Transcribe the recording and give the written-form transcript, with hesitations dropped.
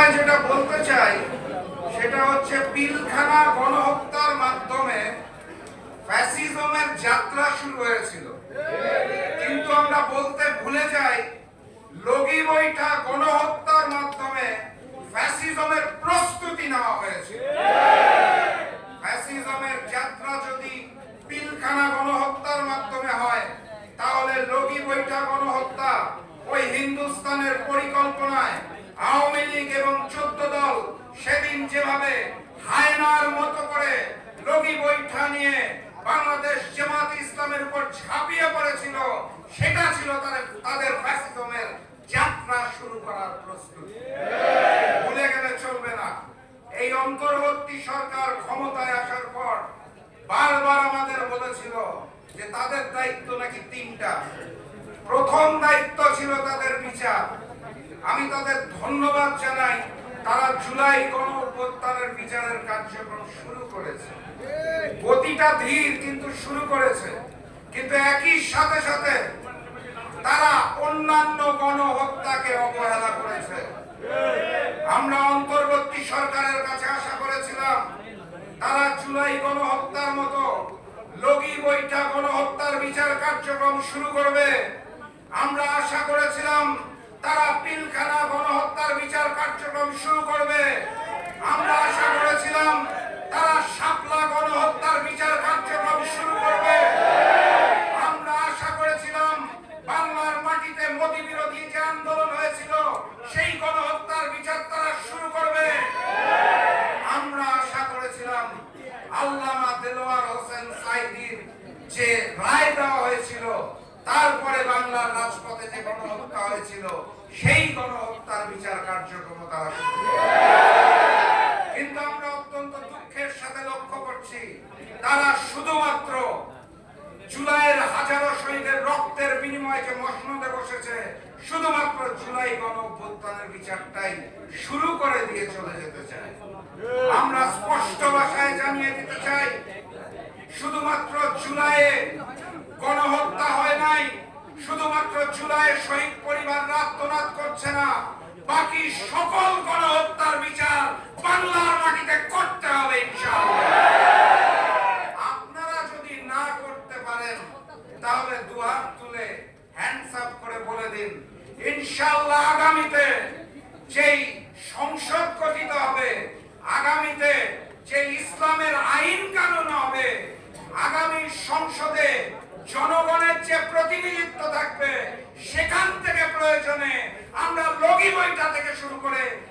সময় যেটা বলতে চাই সেটা হচ্ছে পিলখানা গণহত্যার মাধ্যমে ফ্যাসিজমের যাত্রা শুরু হয়েছিল, কিন্তু আমরা বলতে ভুলে যাই লগি বৈঠা গণহত্যার মাধ্যমে ফ্যাসিজমের প্রস্তুতি নেওয়া হয়েছে। ফ্যাসিজমের যাত্রা যদি পিলখানা গণহত্যার মাধ্যমে হয়, তাহলে লগি বৈঠা গণহত্যা ওই হিন্দুস্তানের পরিকল্পনায় আওয়ামী লীগ এবং 14 দল সেদিন যেভাবে হায়নার মতো করে লগি বৈঠা নিয়ে বাংলাদেশ জামাত ইসলামের উপর ঝাঁপিয়ে পড়েছিল, সেটা ছিল তাদের ফ্যাসিজমের যাত্রা শুরু করার প্রস্তুতি। ভুলে গেলে চলবে না। এই অন্তর্বর্তী সরকার ক্ষমতায় আসার পর বারবার আমাদের বলেছিল যে তাদের দায়িত্ব নাকি 3টা। প্রথম দায়িত্ব ছিল তাদের বিচার। আমি তাদের ধন্যবাদ জানাই, তারা জুলাই গণঅভ্যুত্থানের বিচারের কার্যক্রম শুরু করেছে। গতিটা ধীর কিন্তু শুরু করেছে, কিন্তু একই সাথে সাথে তারা অন্যান্য গণহত্যাকে অবহেলা করেছে। আমরা অন্তর্বর্তী সরকারের কাছে আশা করেছিলাম তারা জুলাই গণহত্যার মতো লগি বৈঠা গণহত্যার বিচার কার্যক্রম শুরু করবে। আমরা আশা করেছিলাম তারা পিলখানা গণহত্যার বিচার কার্যক্রম শুরু করবে। আমরা আশা করেছিলাম তারা শাপলা গণহত্যার বিচার কার্যক্রম শুরু করবে। আমরা আশা করেছিলাম বাংলার মাটিতে মোদী বিরোধী যে আন্দোলন হয়েছিল সেই গণহত্যার বিচার তারা শুরু করবে। আমরা আশা করেছিলাম আল্লামা দেলোয়ার হোসেন সাঈদীর যে রায় দেওয়া হয়েছিল, তারপরে বাংলার রাজপথে যে গণহত্যা হয়েছিল সেই গণহত্যার বিচার কার্যক্রম তারা শুরু করবে। কিন্তু আমরা অত্যন্ত দুঃখের সাথে লক্ষ্য করছি তারা শুধুমাত্র জুলাইয়ের হাজারো শহীদের রক্তের বিনিময়ে যে মসনদে বসেছে, শুধুমাত্র জুলাই গণঅভ্যুত্থানের বিচারটাই শুরু করে দিয়ে চলে যেতে চায়। আমরা স্পষ্ট ভাষায় জানিয়ে দিতে চাই, শুধুমাত্র জুলাইয়ে গণহত্যা হয় নাই, শুধুমাত্র জুলাইয়ের শহীদ পরিবাররা আত্মনাদ করছে না, বাকি সকল গণহত্যার বিচার বাংলার মাটিতে করতে হবে ইনশাআল্লাহ। আপনারা যদি না করতে পারেন তাহলে দুহাত তুলে হ্যান্ডস আপ করে বলে দিন ইনশাআল্লাহ আগামীতে যেই সংসদ গঠিত হবে, আগামীতে যে ইসলামের আইন কানুন হবে, আগামী সংসদে জনগণের যে প্রতিনিধিত্ব থাকবে, সেখান থেকে প্রয়োজনে আমরা লগি বৈঠা থেকে শুরু করে